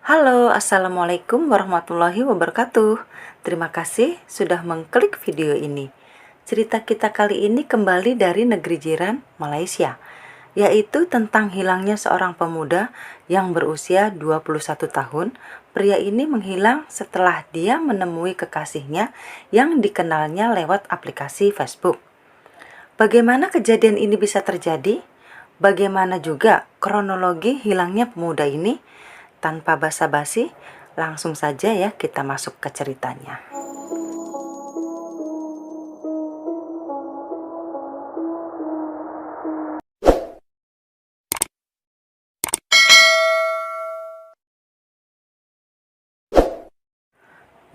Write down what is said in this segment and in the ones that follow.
Halo, Assalamualaikum warahmatullahi wabarakatuh. Terima kasih sudah mengklik video ini. Cerita kita kali ini kembali dari negeri jiran, Malaysia, yaitu tentang hilangnya seorang pemuda yang berusia 21 tahun. Pria ini menghilang setelah dia menemui kekasihnya yang dikenalnya lewat aplikasi Facebook. Bagaimana kejadian ini bisa terjadi? Bagaimana juga kronologi hilangnya pemuda ini? Tanpa basa-basi, langsung saja ya kita masuk ke ceritanya.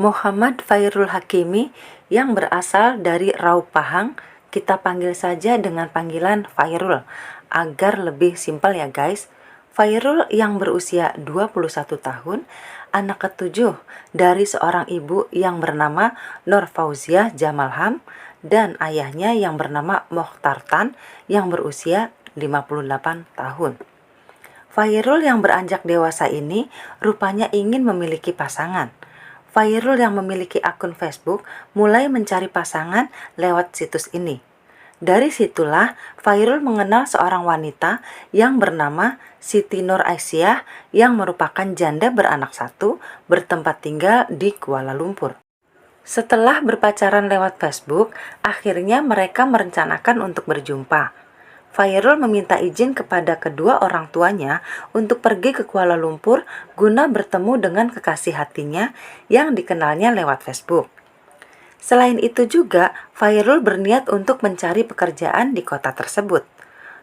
Muhammad Fairul Hakimi yang berasal dari Raup Pahang, kita panggil saja dengan panggilan Fairul agar lebih simpel ya guys. Fairul yang berusia 21 tahun, anak ketujuh dari seorang ibu yang bernama Nur Fauziah Jamalham dan ayahnya yang bernama Mokhtar Tan yang berusia 58 tahun. Fairul yang beranjak dewasa ini rupanya ingin memiliki pasangan. Fairul yang memiliki akun Facebook mulai mencari pasangan lewat situs ini. Dari situlah Fairul mengenal seorang wanita yang bernama Siti Nur Aisyah yang merupakan janda beranak satu bertempat tinggal di Kuala Lumpur. Setelah berpacaran lewat Facebook, akhirnya mereka merencanakan untuk berjumpa. Fairul meminta izin kepada kedua orang tuanya untuk pergi ke Kuala Lumpur guna bertemu dengan kekasih hatinya yang dikenalnya lewat Facebook. Selain itu juga, Fairul berniat untuk mencari pekerjaan di kota tersebut.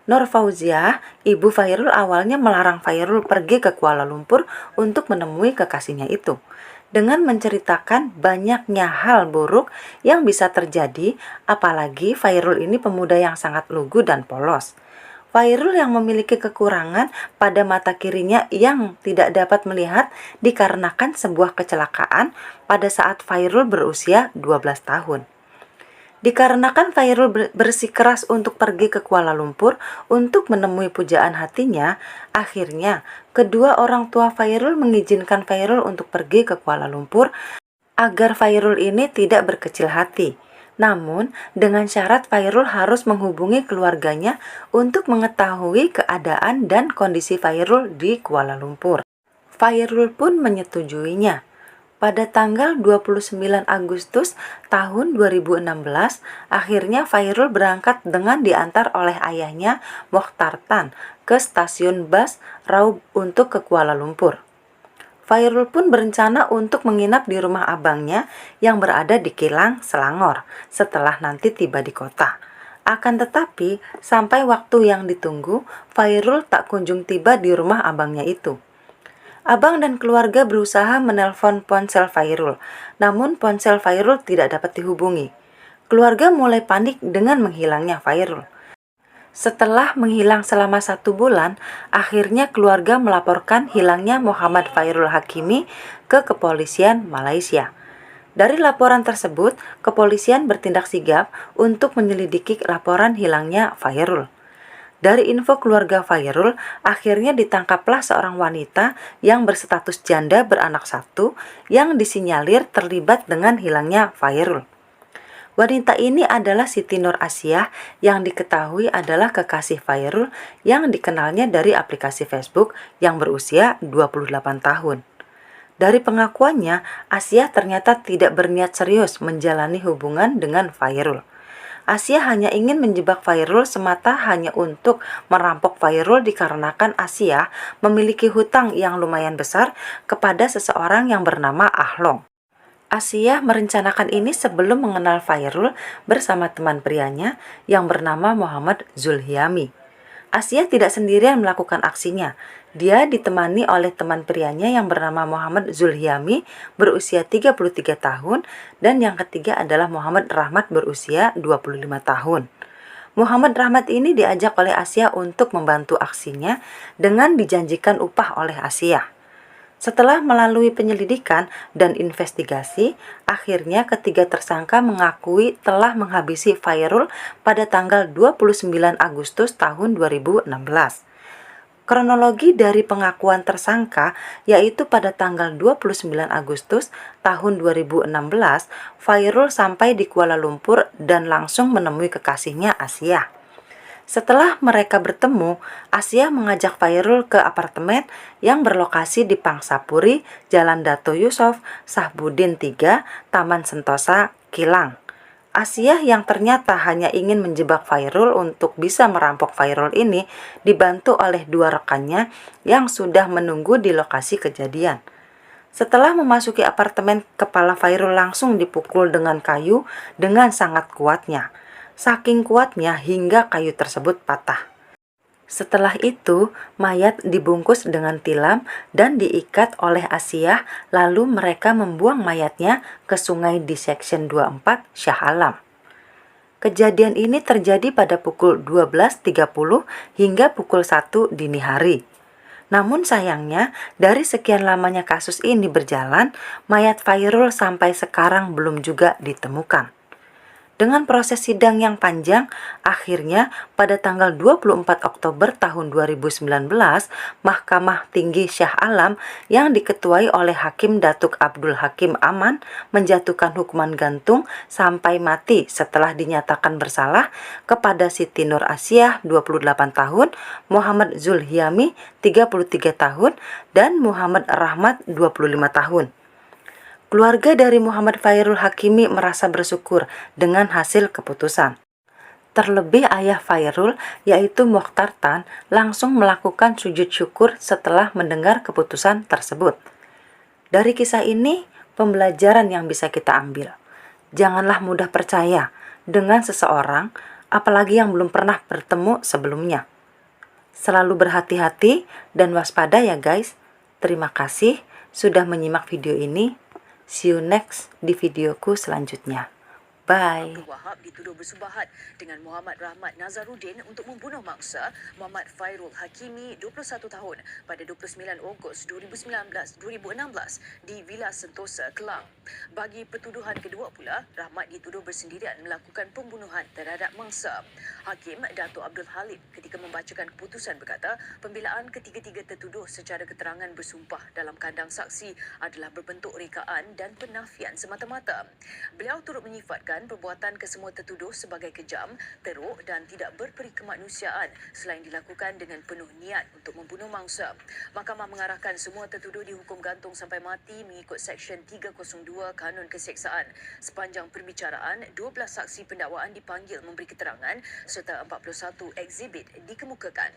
Nur Fauziah, ibu Fairul awalnya melarang Fairul pergi ke Kuala Lumpur untuk menemui kekasihnya itu, dengan menceritakan banyaknya hal buruk yang bisa terjadi, apalagi Fairul ini pemuda yang sangat lugu dan polos. Fairul yang memiliki kekurangan pada mata kirinya yang tidak dapat melihat dikarenakan sebuah kecelakaan pada saat Fairul berusia 12 tahun. Dikarenakan Fairul bersikeras untuk pergi ke Kuala Lumpur untuk menemui pujaan hatinya, akhirnya kedua orang tua Fairul mengizinkan Fairul untuk pergi ke Kuala Lumpur agar Fairul ini tidak berkecil hati. Namun, dengan syarat Fairul harus menghubungi keluarganya untuk mengetahui keadaan dan kondisi Fairul di Kuala Lumpur. Fairul pun menyetujuinya. Pada tanggal 29 Agustus tahun 2016, akhirnya Fairul berangkat dengan diantar oleh ayahnya Mokhtar Tan ke stasiun bus Raub untuk ke Kuala Lumpur. Fairul pun berencana untuk menginap di rumah abangnya yang berada di Kilang, Selangor setelah nanti tiba di kota. Akan tetapi, sampai waktu yang ditunggu, Fairul tak kunjung tiba di rumah abangnya itu. Abang dan keluarga berusaha menelpon ponsel Fairul, namun ponsel Fairul tidak dapat dihubungi. Keluarga mulai panik dengan menghilangnya Fairul. Setelah menghilang selama 1 bulan, akhirnya keluarga melaporkan hilangnya Muhammad Fairul Hakimi ke kepolisian Malaysia. Dari laporan tersebut, kepolisian bertindak sigap untuk menyelidiki laporan hilangnya Fairul. Dari info keluarga Fairul, akhirnya ditangkaplah seorang wanita yang berstatus janda beranak satu yang disinyalir terlibat dengan hilangnya Fairul. Wanita ini adalah Siti Nur Aisyah yang diketahui adalah kekasih Fairul yang dikenalnya dari aplikasi Facebook yang berusia 28 tahun. Dari pengakuannya, Aisyah ternyata tidak berniat serius menjalani hubungan dengan Fairul. Aisyah hanya ingin menjebak Fairul semata hanya untuk merampok Fairul dikarenakan Aisyah memiliki hutang yang lumayan besar kepada seseorang yang bernama Ahlong. Aisyah merencanakan ini sebelum mengenal Fairul bersama teman prianya yang bernama Muhammad Zulhiami. Aisyah tidak sendirian melakukan aksinya. Dia ditemani oleh teman prianya yang bernama Muhammad Zulhiami berusia 33 tahun dan yang ketiga adalah Muhammad Rahmat berusia 25 tahun. Muhammad Rahmat ini diajak oleh Aisyah untuk membantu aksinya dengan dijanjikan upah oleh Aisyah. Setelah melalui penyelidikan dan investigasi, akhirnya ketiga tersangka mengakui telah menghabisi Fairul pada tanggal 29 Agustus tahun 2016. Kronologi dari pengakuan tersangka yaitu pada tanggal 29 Agustus tahun 2016, Fairul sampai di Kuala Lumpur dan langsung menemui kekasihnya Asia. Setelah mereka bertemu, Asia mengajak Fairul ke apartemen yang berlokasi di Pangsapuri, Jalan Dato Yusof, Sahbudin 3, Taman Sentosa, Kilang. Asia yang ternyata hanya ingin menjebak Fairul untuk bisa merampok Fairul ini dibantu oleh dua rekannya yang sudah menunggu di lokasi kejadian. Setelah memasuki apartemen, kepala Fairul langsung dipukul dengan kayu dengan sangat kuatnya. Saking kuatnya hingga kayu tersebut patah. Setelah itu, mayat dibungkus dengan tilam dan diikat oleh Asia, lalu mereka membuang mayatnya ke sungai di Section 24 Shah Alam. Kejadian ini terjadi pada pukul 12.30 hingga pukul 1 dini hari. Namun sayangnya, dari sekian lamanya kasus ini berjalan, mayat Fairul sampai sekarang belum juga ditemukan. Dengan proses sidang yang panjang, akhirnya pada tanggal 24 Oktober tahun 2019, Mahkamah Tinggi Shah Alam yang diketuai oleh Hakim Datuk Abdul Hakim Aman menjatuhkan hukuman gantung sampai mati setelah dinyatakan bersalah kepada Siti Nur Asiah 28 tahun, Muhammad Zulhiami 33 tahun, dan Muhammad Rahmat 25 tahun. Keluarga dari Muhammad Fairul Hakimi merasa bersyukur dengan hasil keputusan. Terlebih ayah Fairul, yaitu Mokhtar Tan, langsung melakukan sujud syukur setelah mendengar keputusan tersebut. Dari kisah ini, pembelajaran yang bisa kita ambil. Janganlah mudah percaya dengan seseorang, apalagi yang belum pernah bertemu sebelumnya. Selalu berhati-hati dan waspada ya guys. Terima kasih sudah menyimak video ini. See you next di videoku selanjutnya. Bye. Abdul Wahab dituduh bersubahat dengan Muhammad Rahmat Nazaruddin untuk membunuh mangsa Muhammad Fairul Hakimi 21 tahun pada 29 Ogos 2016 di Villa Sentosa, Kelang. Bagi pertuduhan kedua pula, Rahmat dituduh bersendirian melakukan pembunuhan terhadap mangsa. Hakim Dato' Abdul Halim ketika membacakan keputusan berkata, pembelaan ketiga-tiga tertuduh secara keterangan bersumpah dalam kandang saksi adalah berbentuk rekaan dan penafian semata-mata. Beliau turut menyifatkan perbuatan kesemua tertuduh sebagai kejam, teruk dan tidak berperi kemanusiaan selain dilakukan dengan penuh niat untuk membunuh mangsa. Mahkamah mengarahkan semua tertuduh dihukum gantung sampai mati mengikut Seksyen 302 Kanun Keseksaan. Sepanjang perbicaraan, 12 saksi pendakwaan dipanggil memberi keterangan serta 41 eksibit dikemukakan.